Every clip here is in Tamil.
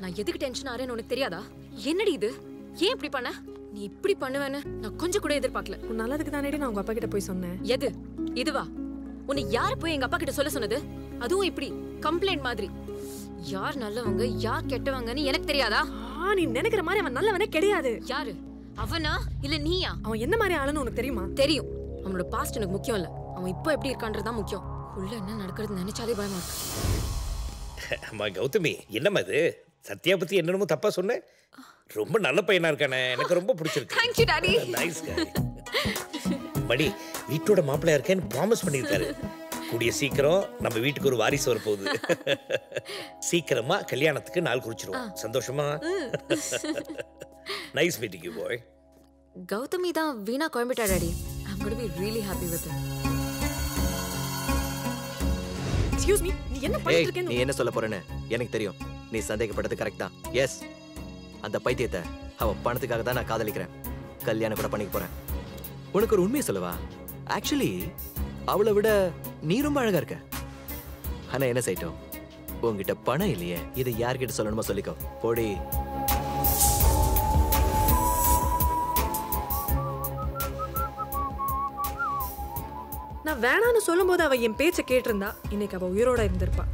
நான் எதுக்கு டென்ஷன் ஆறேன்னு உனக்கு தெரியாதா? என்னடி இது? ஏன் இப்படி பண்ண? நீ இப்படி பண்ணுவேன்னு நான் கொஞ்சம் கூட எதிர்பார்க்கல. உன் நல்லதுக்கு தானேடி நான் உங்க அப்பா கிட்ட போய் சொன்னேன். எது இதுவா? உன்னை யாரு போய் எங்க அப்பா கிட்ட சொல்ல சொன்னது? அதுவும் இப்படி கம்ப்ளைண்ட் மாதிரி. யார் நல்லவங்க யார் கெட்டவங்கன்னு எனக்கு தெரியாதா? நீ நினைக்கிற மாதிரி அவன் நல்லவனே கிடையாது. யாரு அவனா இல்ல நீயா? அவன் என்ன மாதிரி ஆளுன்னு உனக்கு தெரியுமா? தெரியும். அவனோட பாஸ்ட் எனக்கு முக்கியம் இல்ல, அவன் இப்போ எப்படி இருக்கான்றதுதான் முக்கியம். உள்ள என்ன நடக்கிறது நினைச்சாலே பயமா இருக்கு. அம்மா கௌதமி, என்னம்மா இது? சத்யா பத்தி என்னென்னமோ தப்பா சொன்னேன். ரொம்ப நல்ல பையனா இருக்கானே, எனக்கு ரொம்ப பிடிச்சிருக்கு. Thank you daddy. நைஸ் गाय. மணி வீட்டோட மாப்பிள்ளையா இருக்கேன்னு ப்ராமிஸ் பண்ணிருக்காரு. கூடிய சீக்கிரம் நம்ம வீட்டுக்கு ஒரு வாரிசு வர போகுது. சீக்கிரமா கல்யாணத்துக்கு நாள் குறிச்சிருவோம். சந்தோஷமா? Nice meeting you bye. Gautami தான் வீணா கோயம்பிட்டா daddy. I'm going to be really happy with it. Excuse me, நீ என்ன பண்ணிட்டு இருக்க? நீ என்ன சொல்ல போறேன்னு எனக்கு தெரியும். நீ சந்தேகப்பட்டது கரெக்ட் தான். எஸ், அந்த பைத்தியத்தை அவ பணத்துக்காக தான் நான் காதலிக்கிறேன். கல்யாணம் கூட பண்ணிக்க போறேன். உனக்கு ஒரு உண்மையை சொல்லவா? ஆக்சுவலி அவளை விட நீ ரொம்ப அழகா இருக்க. ஆனா என்ன செய்யட்டும், உங்ககிட்ட பணம் இல்லையே. இதை யார்கிட்ட சொல்லணுமோ சொல்லிக்கோ. போடி. நான் வேணான்னு சொல்லும் போது அவ என் பேச்சை கேட்டிருந்தா இன்னைக்கு அவ உயிரோட இருந்திருப்பா.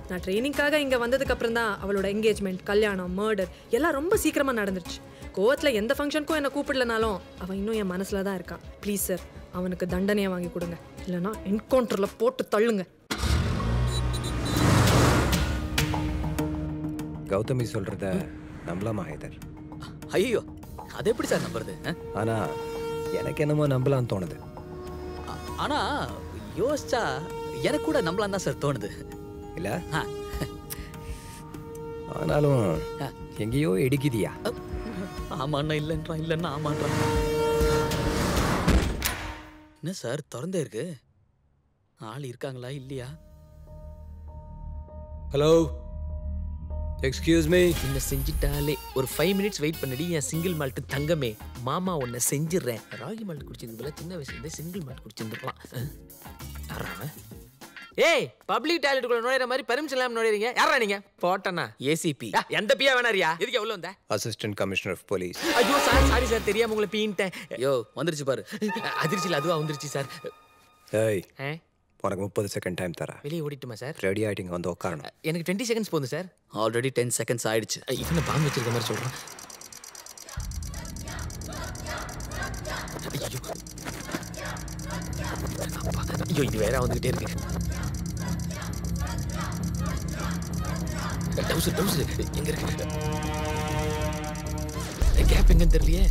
நான் ட்ரைனிங்காக இங்க வந்ததுக்கு அப்புறம் தான் அவளோட என்கேஜ்மெண்ட், கல்யாணம், மர்டர் எல்லாம் ரொம்ப சீக்கிரமா நடந்துருச்சு. கோவத்துல எந்த ஃபங்க்ஷனுக்கும் என்ன கூப்பிடலனாலும் அவன் இன்னும் என் மனசுல தான் இருக்கான். ப்ளீஸ் சார், அவனுக்கு தண்டனையை வாங்கி கொடுங்க, இல்லைன்னா என்கவுண்டர்ல போட்டு தள்ளுங்க. கௌதமி சொல்றத நம்பலாமா ஹைதர்? ஐயோ, அது எப்படி சார் நம்புறது? ஆனா எனக்கு என்னமோ நம்பலான்னு தோணுது. ஆனா யோசிச்சா எனக்கு கூட நம்பலாம் தான் சார் தோணுது. இல்ல ஆனாலும் எங்கேயோ இடிக்குதியா? ஆமாண்ணா இல்லைன்றான், இல்லைன்னா ஆமான்றான். என்ன சார் திறந்தே இருக்கு? ஆள் இருக்காங்களா இல்லையா? Hello, excuse me. என்ன செஞ்சிட்டாலே ஒரு 5 மினிட்ஸ் வெயிட் பண்ணிடி என் சிங்கிள் மால்ட் தங்கமே. மாமா உன்னை செஞ்சிடுறேன். ராகி மால்ட் குடிச்சிருந்ததுல சின்ன வயசுல சிங்கிள் மால்ட் குடிச்சிருந்துருக்கலாம். ஏய், பப்ளிக் டாய்லெட்டுக்குள்ள நுழையிற மாதிரி பெர்மிஷன் இல்லாம நுழையறீங்க. யாரா நீங்க? போட்டனா ஏசிபி. எந்த பியா வேணாரியா? எதுக்கு உள்ள வந்த? Assistant commissioner of police. ஐயோ சார், சாரி சார், தெரியாம உங்களை பீன்ட்டேன். யோ வந்துருச்சு பாரு. அதிர்ச்சியில் அதுவா வந்துருச்சு சார். ஏய், உனக்கு 30 செகண்ட் டைம் தரேன். வெளியே ஓடிட்டுமா சார்? ரெடி ஆயிட்டிங்க, வந்து உட்காரணும். எனக்கு 20 செகண்ட்ஸ் போதும் சார். ஆல்ரெடி 10 செகண்ட்ஸ் ஆயிடுச்சு. இவனை பாம்பு வச்சிருக்க மாதிரி சொல்றான். ஐயோ, இது வேற வந்துகிட்டே இருக்கு. டவுசர் டவுசர் எங்க இருக்கு? கேப் எங்கன்னு தெரியலையே.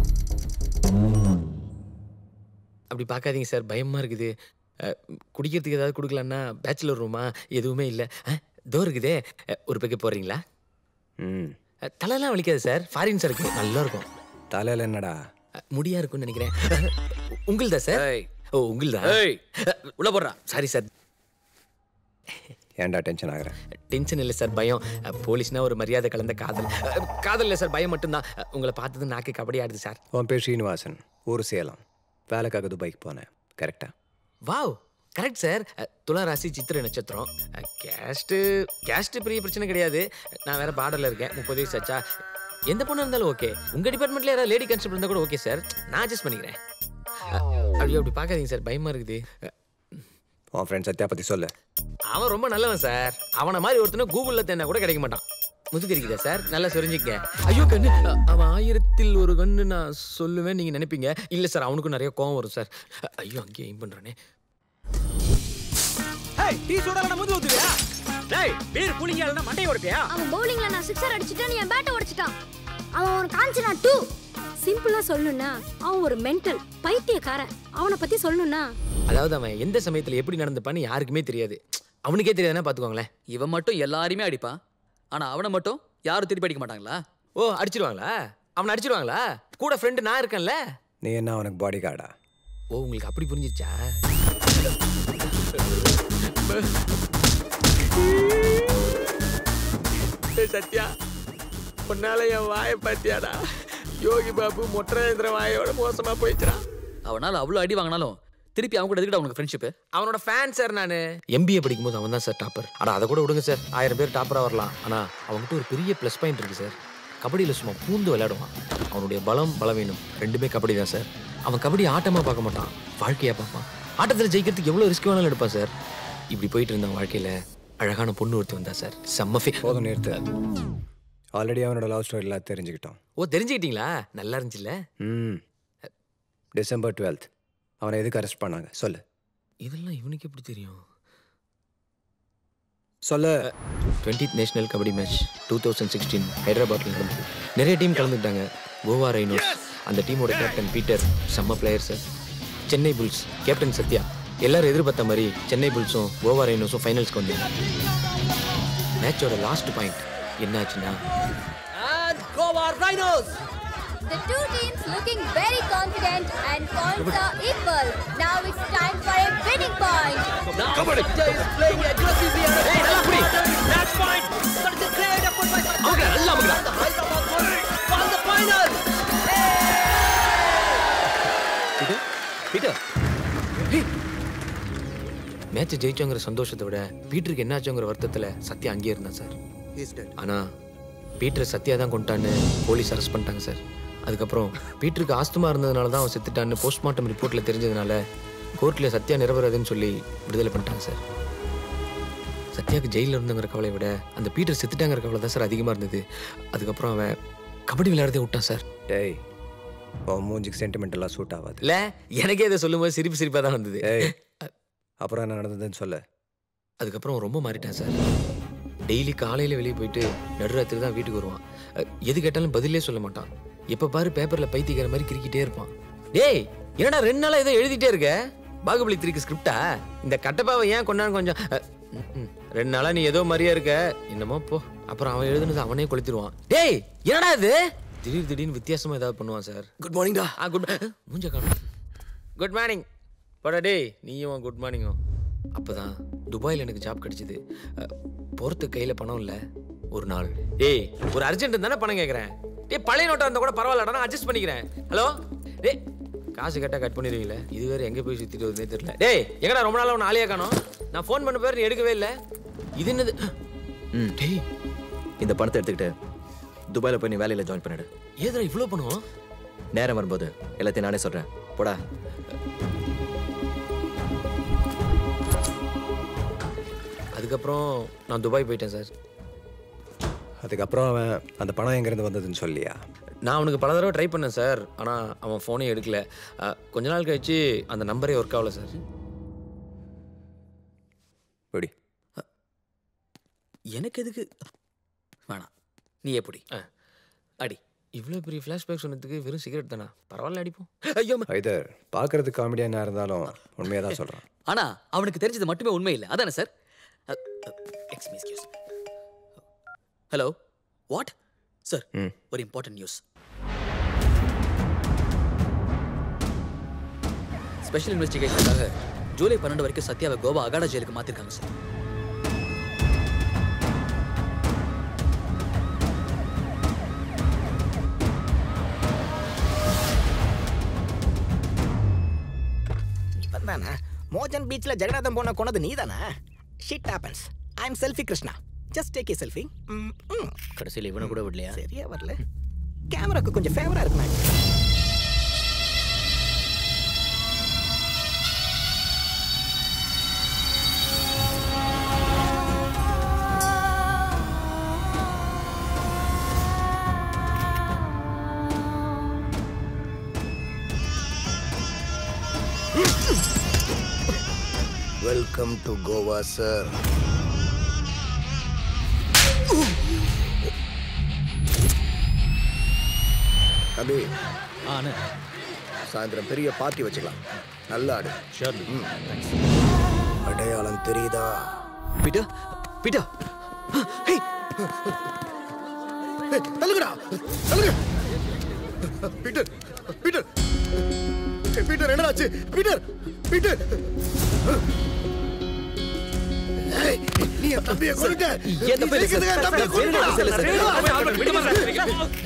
அப்படி பார்க்காதீங்க சார், பயமா இருக்குது. குடிக்கிறதுக்கு ஏதாவது கொடுக்கலான்னா பேச்சுலர் ரூமா எதுவுமே இல்லை. தோ இருக்குதே, ஒரு பேக்கெட் போடுறீங்களா? தலையெல்லாம் வலிக்காது சார், ஃபாரின்ஸ் இருக்கு, நல்லா இருக்கும். தலையில என்னடா முடியா இருக்கும்னு நினைக்கிறேன். உங்கள்தா சார்? ஓ உங்கள்தா? உள்ள போடுறா. Sorry sir. ஏன்டா டென்ஷன் ஆகுறேன்? டென்ஷன் இல்லை சார், பயம். போலீஸ்னா ஒரு மரியாதை கலந்த காதல். காதல் இல்லை சார், பயம் மட்டும்தான். உங்களை பார்த்தது நாக்கு கபடி ஆடுது சார். உன் பேர் ஸ்ரீனிவாசன், ஊர் சேலம், வேலைக்காக துபாய்க்கு போனேன், கரெக்டா? Wow, correct sir. துளாராசி சித்திரை நட்சத்திரம். கேஸ்ட் பெரிய பிரச்சனை கிடையாது. நான் வேற பார்டர்ல இருக்கேன். 30 வயசு ஆச்சா? எந்த பொண்ணு இருந்தாலும் ஓகே. உங்க டிபார்ட்மெண்ட்ல யாராவது லேடி கான்ஸ்டபிள் இருந்தா கூட ஓகே சார், நான் அட்ஜஸ்ட் பண்ணிக்கிறேன். அப்படியே அப்படி பார்க்காதீங்க சார், பயமா இருக்குது. உன் ஃப்ரெண்ட் சத்யா பத்தி சொல்லு. அவன் ரொம்ப நல்லவன் சார். அவனை மாதிரி ஒருத்தனை கூகுளில் தேடினா கூட கிடைக்க மாட்டான். முதுகரிக்குதா சார்? நல்லா சொரிஞ்சிக்க. ஐயோ கண்ணு, அவன் 1000ல் ஒரு கண்ணு நான் சொல்லுவேன் நீங்க நினைப்பீங்க. இல்ல சார், அவனுக்கும் நிறைய கோவம் வரும் சார். ஐயோ, அங்கேயே எய்ம் பண்றானே. ஏய், டீ சூடால முது ஊத்துறியா? டேய், பீர் கூலிங்காலனா மண்டைய உடைப்பியா? அவன் பவுலிங்ல நான் 6 அடிச்சிட்டேன், நீ பேட் உடைச்சிட்டான். அவன் ஒரு காஞ்சனா 2. சிம்பிளா சொல்லணும்னா அவன் ஒரு மென்டல் பைத்தியக்காரன். அவனை பத்தி சொல்லணும்னா, அதாவது அவன் எந்த சமயத்துல எப்படி நடந்துப்பான்னு யாருக்குமே தெரியாது. அவனுக்கே தெரியாதுன்னா பாத்துக்கோங்களேன். இவன் மட்டும் எல்லாரையுமே அடிப்பான், ஆனா அவனை மட்டும் யாரும் திருப்பி அடிக்க மாட்டாங்களா? ஓ, அடிச்சிருவாங்களா? அவனை அடிச்சிருவாங்களா? கூட ஃப்ரெண்டு நான் இருக்கேன்ல. நீ என்ன அவனுக்கு பாடி கார்டா? ஓ, உங்களுக்கு அப்படி புரிஞ்சிருச்சா? சத்யா, உன்னால என் வாயை பாத்தியாடா? யோகி பாபு மொட்டரேந்திர வாயோட மோசமா போயிடுச்சுடா. அவனால அவ்வளவு அடி வாங்கினாலும் திருப்பி அவங்க கூட எதுக்குடா உனக்கு ஃப்ரெண்ட்ஷிப்? அவனோட ஃபேன் சார் நான். MBA படிக்கும்போது அவன் தான் சார் டாப்பர். ஆனால் அதை கூட விடுங்க சார், 1000 பேர் டாப்பராக வரலாம். ஆனால் அவன்கிட்ட ஒரு பெரிய ப்ளஸ் பாயிண்ட் இருக்குது சார். கபடியில் சும்மா பூந்து விளையாடுவான். அவனுடைய பலம் பலவீனம் ரெண்டுமே கபடி தான் சார். அவன் கபடி ஆட்டமாக பார்க்க மாட்டான், வாழ்க்கையாக பார்ப்பான். ஆட்டத்தில் ஜெயிக்கிறதுக்கு எவ்வளோ ரிஸ்க் வேணாலும் எடுப்பான் சார். இப்படி போயிட்டு இருந்தான் வாழ்க்கையில். அழகான பொண்ணு ஒருத்தி வந்தா சார், செம்ம போதும் நிறுத்து. ஆல்ரெடி அவனோட லவ் ஸ்டோரி எல்லாம் தெரிஞ்சுக்கிட்டோம். ஓ தெரிஞ்சுக்கிட்டீங்களா? நல்லா இருந்துச்சுல்ல? December 12th அவனை எதுக்கு அரெஸ்ட் பண்ணாங்க சொல்லு. இதெல்லாம் இவனுக்கு எப்படி தெரியும்? சொல்ல. 20th நேஷனல் கபடி மேட்ச் 2016 ஹைதராபாத்தில் நடந்தது. நிறைய டீம் கலந்துக்கிட்டாங்க. கோவா ரைனோஸ், அந்த டீமோட கேப்டன் பீட்டர் செம்ம player sir. Chennai bulls captain Sathya. எல்லாரும் எதிர்பார்த்த மாதிரி சென்னை புல்ஸும் கோவா ரைனோஸும் ஃபைனல்ஸ்க்கு வந்தாங்க. மேட்சோட லாஸ்ட் பாயிண்ட் என்னாச்சுன்னா, Goa rhinos The two teams looking very confident and points are equal. Now it's time for a winning point. Kabaddi is playing aggressively. Hey, that's fine. But it's a great effort by Satya. Okay, Allah magla. Hyderabad won the final. Peter match ஜெயிச்சோங்கிற சந்தோஷத்தை விட பீட்டருக்கு என்னாச்சோங்கிற வருத்தத்தில் சத்யா அங்கேயே இருந்தான் சார். ஆனால் பீட்டர் சத்யா தான் கொண்டான்னு போலீஸ் அரெஸ்ட் பண்ணிட்டாங்க சார். அதுக்கப்புறம் பீட்டருக்கு ஆஸ்துமா இருந்ததுனால தான் அவன் செத்துட்டான்னு போஸ்ட்மார்ட்டம் ரிப்போர்ட்டில் தெரிஞ்சதுனால கோர்ட்டில் சத்யா நிரபராதுன்னு சொல்லி விடுதலை பண்ணிட்டாங்க சார். சத்யாவுக்கு ஜெயிலில் இருந்தங்கிற கவலை விட அந்த பீட்டர் செத்துட்டாங்கிற கவலை தான் சார் அதிகமாக இருந்தது. அதுக்கப்புறம் அவன் கபடி விளையாடுறதே விட்டான் சார். டேய், மூஞ்சிக்கு சென்டிமெண்டெல்லாம் சூட் ஆகாது. இல்லை, எனக்கே இதை சொல்லும்போது சிரிப்பாக தான் வந்தது. அப்புறம் என்ன நடந்ததுன்னு சொல்ல. அதுக்கப்புறம் ரொம்ப மாறிட்டான் சார். டெய்லி காலையில் வெளியே போயிட்டு நடுராத்திரி தான் வீட்டுக்கு வருவான். எது கேட்டாலும் பதிலே சொல்ல மாட்டான். எப்போ பாரு பேப்பரில் பைத்திக்கிற மாதிரி கிரிக்கிட்டே இருப்பான். டேய், என்னடா 2 நாளாக ஏதோ எழுதிட்டே இருக்க? பாகுபலி 3க்கு ஸ்கிரிப்டா? இந்த கட்டப்பாவை ஏன் கொண்டான்னு கொஞ்சம் 2 நாளாக நீ ஏதோ மாதிரியே இருக்க, என்னமோ போ. அப்புறம் அவன் எழுதுனது அவனே கொளுத்திடுவான். டேய், என்னடா இது? திடீர்னு வித்தியாசமாக ஏதாவது பண்ணுவான் சார். குட் மார்னிங்டா. மூஞ்ச காணும். குட் மார்னிங் போடா. டேய், நீயும் குட் மார்னிங்கும். அப்போ தான் துபாயில் எனக்கு ஜாப் கிடைச்சிது. போகிறதுக்கு கையில் பணம் இல்லை. ஒரு நாள் டேய், ஒரு அர்ஜென்ட் தானே பணம் கேட்குறேன். டேய், பழைய நோட்டாக இருந்தால் கூட பரவாயில்லடா, நான் அட்ஜஸ்ட் பண்ணிக்கிறேன். ஹலோ டேய், காசு கேட்டால் கட் பண்ணிடுவீங்களே, இது வேறு எங்கே போய் சுற்றிட்டு வருதுன்னே தெரியல. டேய், எங்கடா ரொம்ப நாளாக ஒன்று ஆளியாக காணோம்? நான் ஃபோன் பண்ண பேர் நீ எடுக்கவே இல்லை. இது என்னது? டேய், இந்த பணத்தை எடுத்துக்கிட்டு துபாயில் போய் நீ வேலையில் ஜாயின் பண்ணிடு. ஏதுடா இவ்வளோ பண்ணுவோம்? நேரம் வரும்போது எல்லாத்தையும் நானே சொல்கிறேன், போடா. அதுக்கப்புறம் நான் துபாய் போயிட்டேன் சார். அதுக்கப்புறம் அவன் அந்த பணம் எங்கேருந்து வந்ததுன்னு சொல்லியா? நான் அவனுக்கு பல தடவை ட்ரை பண்ணேன் சார், ஆனால் அவன் ஃபோனே எடுக்கல. கொஞ்ச நாள் கழிச்சு அந்த நம்பரே ஒர்க் ஆகல சார். எப்படி? எனக்கு எதுக்கு வேணாம், நீ எப்படி அடி. இவ்வளோ பெரிய ஃப்ளாஷ்பேக் சொன்னதுக்கு வெறும் சிகரெட் தானா? பரவாயில்ல, அடிப்போம். ஐயோ, ஐதர் பார்க்கறதுக்கு காமெடியாக இருந்தாலும் உண்மையாக தான் சொல்கிறான். ஆனா அவனுக்கு தெரிஞ்சது மட்டுமே உண்மை இல்லை, அதானே சார்? Hello, what sir? ஒரு இம்பார்ட்டன்ட் நியூஸ். ஸ்பெஷல் இன்வெஸ்டிகேஷனுக்காக ஜூலை 12 வரைக்கும் சத்யாவை கோவா அகாடா ஜெயிலுக்கு மாத்திருக்காங்க சார். மோஜன் பீச்ல ஜெகநாதன் போன கொனது நீதானா? Shit happens. I am selfie Krishna. Just take a selfie. கடைசியில் இவனை கூட விடலையா? சரியா வரல. கேமராக்கு கொஞ்சம் ஃபேவரா இருக்குண்ணா. Welcome to Goa sir. Abhi, சாயந்தரம் பெரிய பார்ட்டி வச்சுக்கலாம். நல்லா ஆடு. அடையாளம் தெரியுதா? பீட்டர், பீட்டர், தள்ளுங்கடா, தள்ளுங்க. பீட்டர், பீட்டர், பீட்டர், என்னடாச்சு? பீட்டர், பீட்டர், நீ என் தம்பியை கொன்னுட்ட.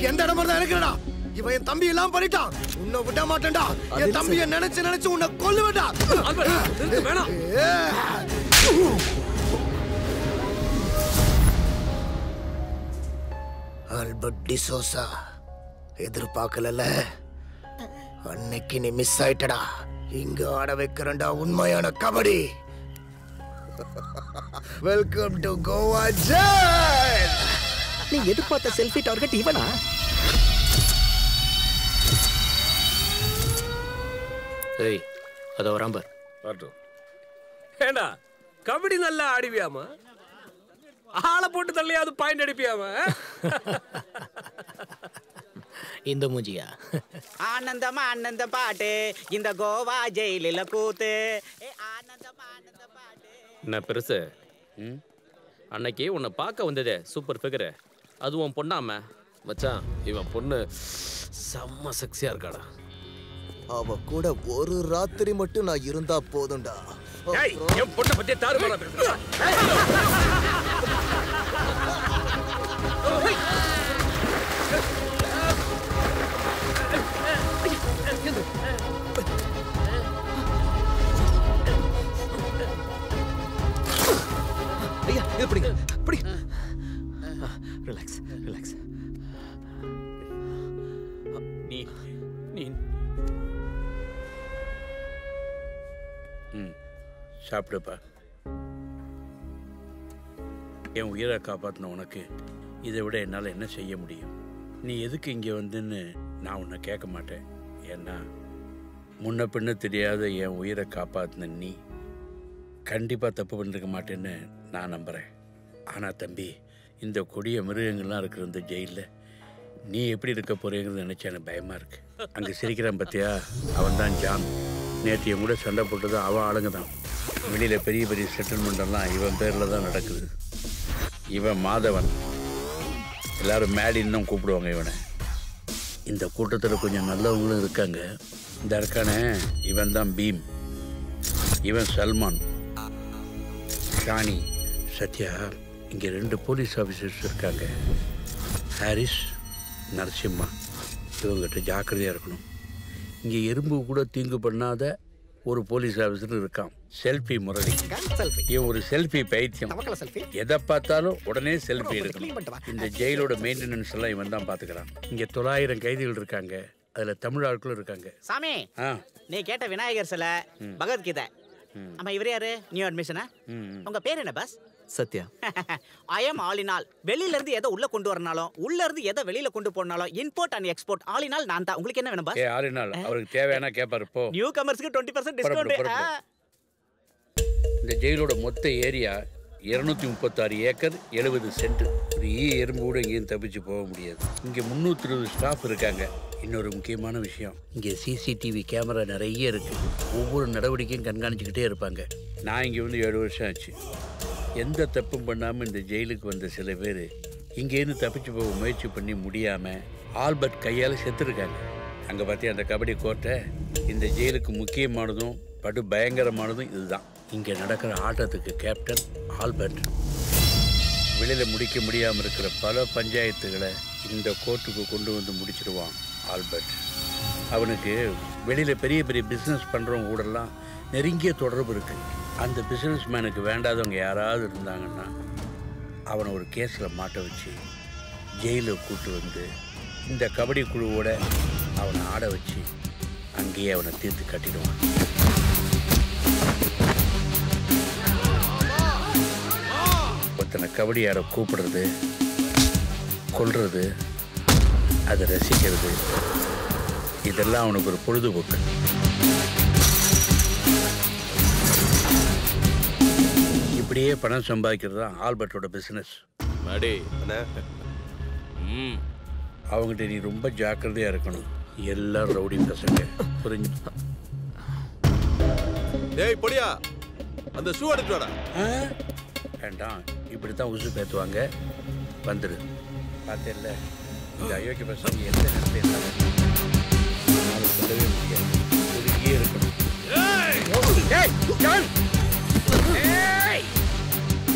எந்த இடமா இருந்தா எனக்குடா. இவன் என் தம்பி எல்லாம் பண்ணிட்டான். உன்னை விட மாட்டேன்டா. என் தம்பியை நினைச்சு உன்னை கொல்லுவேன்டா. வேணாம். ஆல்பர்ட் டிசோசா, எதிர்பார்க்கல. அன்னைக்கு நீ மிஸ் ஆயிட்டடா. இங்க ஆட வைக்கிறண்டா உண்மையான kabaddi. Welcome to Goa jail. நீ எதிர்பார்த்த செல்ஃபி டார்கெட் இவனா? ஏய் அதோ வராம்பர் வரட்டும். ஏண்டா கபடி நல்லா ஆடிவியாமா? ஆளை போட்டு தள்ளியாவது பாயிண்ட் அடிப்பியாமா? இந்த மூஞ்சியா? ஆனந்தம் ஆனந்தம் பாட்டு இந்த கோவா ஜெயிலில கூத்து. என்ன பெருசு? அன்னைக்கு உன்னை பார்க்க வந்ததே சூப்பர் ஃபிகரு, அதுவும் பொண்ணாம மச்சான். இவன் பொண்ணு செம்ம செக்ஸியா இருக்காடா. அவ கூட ஒரு ராத்திரி மட்டும் நான் இருந்தா போதும்டா. என் பொண்ணை பத்தி தாறுமாறா பேசுறா. ஐயா இது பிடிங்க பிடி. Relax relax. நீ நீ சாப்பிடுப்பா. என் உயிரை காப்பாற்றின உனக்கு இதை விட என்னால் என்ன செய்ய முடியும்? நீ எதுக்கு இங்கே வந்துன்னு நான் உன்னை கேட்க மாட்டேன். ஏன்னா முன்ன பின்ன தெரியாத என் உயிரை காப்பாற்றின நீ கண்டிப்பாக தப்பு பண்ணிருக்க மாட்டேன்னு நான் நம்புகிறேன். ஆனால் தம்பி, இந்த கொடிய மிருகங்கள்லாம் இருக்கிற இந்த ஜெயிலில் நீ எப்படி இருக்க போறேங்கிறது நினச்சா எனக்கு பயமாக இருக்கு. அங்கே சிரிக்கிறான் பார்த்தியா, அவன் தான் ஜான். நேற்று என் கூட சண்டை போட்டது அவன் ஆளுங்க தான். வெளியில் பெரிய பெரிய செட்டில்மெண்டெல்லாம் இவன் பேரில் தான் நடக்குது. இவன் மாதவன், எல்லாரும் மேடின்னு தான் கூப்பிடுவாங்க இவனை. இந்த கூட்டத்தில் கொஞ்சம் நல்லவங்களும் இருக்காங்க. இந்த இருக்கானே இவன் தான் பீம், இவன் சல்மான், ஷானி, சத்யா. இங்கே 2 போலீஸ் ஆஃபீஸர்ஸ் இருக்காங்க, ஹாரிஸ், நரசிம்மா. இவங்ககிட்ட ஜாக்கிரதையாக இருக்கணும். இங்கே எறும்பு கூட தீங்கு பண்ணாத ஒரு போலீஸ் ஆஃபீஸர் இருக்கான், செல்ஃபி முரளி. இவன் ஒரு செல்ஃபி பைத்தியம். எதை பார்த்தாலும் உடனே செல்ஃபி எடுக்கணும். இந்த ஜெயிலோட மெயின்டெனன்ஸ் எல்லாம் இவன் தான் பார்த்துக்கிறான். இங்கே 900 கைதிகள் இருக்காங்க, அதில் தமிழ் ஆட்களும் இருக்காங்க. சாமி, நீ கேட்ட விநாயகர் சிலை, பகவத்கீதை. ஆமா, இவர் யாரு? நியூ அட்மிஷனா? உங்க பேர் என்ன boss? Sathya. I am all in all. வெளியில இருந்து எதை உள்ள கொண்டு வரனாலும், உள்ள இருந்து எதை வெளியில கொண்டு போனாலும், import and export all in all நான் தான். உங்களுக்கு என்ன வேணும் பாஸ்? ஆல் இன் ஆல் அவருக்கு தேவையான கேப்பாரு போ. நியூ கமர்ஸ்க்கு 20% டிஸ்கவுண்ட். இந்த ஜெயிலோட மொத்த ஏரியா 236 ஏக்கர் 70 சென்ட். ஒரு எறும்பு கூட இங்கேயும் தப்பிச்சு போக முடியாது. இங்கே 320 ஸ்டாஃப் இருக்காங்க. இன்னொரு முக்கியமான விஷயம், இங்கே சிசிடிவி கேமரா நிறைய இருக்கு. ஒவ்வொரு நடவடிக்கையும் கண்காணிச்சுக்கிட்டே இருப்பாங்க. நான் இங்கே வந்து 7 வருஷம் ஆச்சு. எந்த தப்பும் பண்ணாமல் இந்த ஜெயிலுக்கு வந்த சில பேர் இங்கேருந்து தப்பிச்சு போக முயற்சி பண்ணி முடியாமல் ஆல்பர்ட் கையால் செத்துருக்காங்க. அங்கே பார்த்தியா அந்த கபடி கோர்ட்டை, இந்த ஜெயிலுக்கு முக்கியமானதும் படு பயங்கரமானதும் இதுதான். இங்கே நடக்கிற ஆட்டத்துக்கு கேப்டன் ஆல்பர்ட். வெளியில் முடிக்க முடியாமல் இருக்கிற பல பஞ்சாயத்துகளை இந்த கோர்ட்டுக்கு கொண்டு வந்து முடிச்சிடுவான் ஆல்பர்ட். அவனுக்கு வெளியில் பெரிய பெரிய பிஸ்னஸ் பண்ணுறவங்க கூடலாம் நெருங்கிய தொடர்பு இருக்குது. அந்த பிஸ்னஸ் மேனுக்கு வேண்டாதவங்க யாராவது இருந்தாங்கன்னா அவனை ஒரு கேஸில் மாட்ட வச்சு ஜெயிலில் கூட்டு வந்து இந்த கபடி குழுவோட அவனை ஆட வச்சு அங்கேயே அவனை தீர்த்து கட்டிடுவான். ஒருத்தனை கபடி ஆட கூப்பிடுறது, கொல்றது, அதை ரசிக்கிறது, இதெல்லாம் அவனுக்கு ஒரு பொழுதுபோக்கு. இப்படியே பணம் சம்பாதிக்கிறது தான் ஆல்பர்ட்டோட பிஸ்னஸ். அவங்ககிட்ட நீ ரொம்ப ஜாக்கிரதையா இருக்கணும். எல்லாரும் ரவுடி பசங்க, புரிஞ்சு? டேய் பொடியா, அந்த ஷூ எடுத்து வாடா. வேண்டாம், இப்படித்தான் உசு பேத்துவாங்க. வந்துடு. பார்த்தேன்ல, இந்த அயோக்கிய பசங்க எந்த நேரத்தில் இருந்தாலும் சொல்லவே முடியாது. ஒதுக்கியே இருக்கணும்.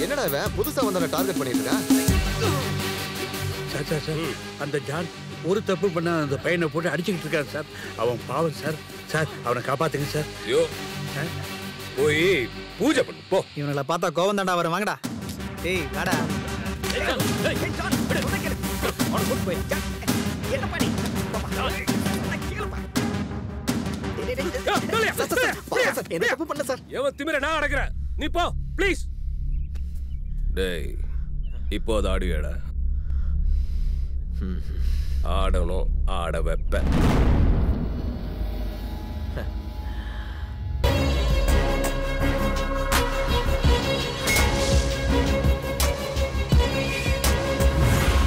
என்னடா இவன் புதுசா வந்தவன டார்கெட் பண்ணிட்டு இருக்கான்? சார், அந்த ஜான் ஒரு தப்பு பண்ண அந்த பையனை போட்டு அடிச்சுக்கிட்டு இருக்காரு சார். அவன் பாவம் சார். சார் அவனை காப்பாத்துங்க சார். ஐயோ போய் பூஜை பண்ணு போ. இவனை பார்த்தா கோவம் தாண்டா வரும். வாங்கடா. ஏய் வாடா. என்ன தப்பு பண்ணல சார். எவன் திமிர நான் அடக்குறேன். நீ போ ப்ளீஸ். டேய் இப்போ அது ஆடுவேடா. ஆடணும், ஆட வைப்பேன்.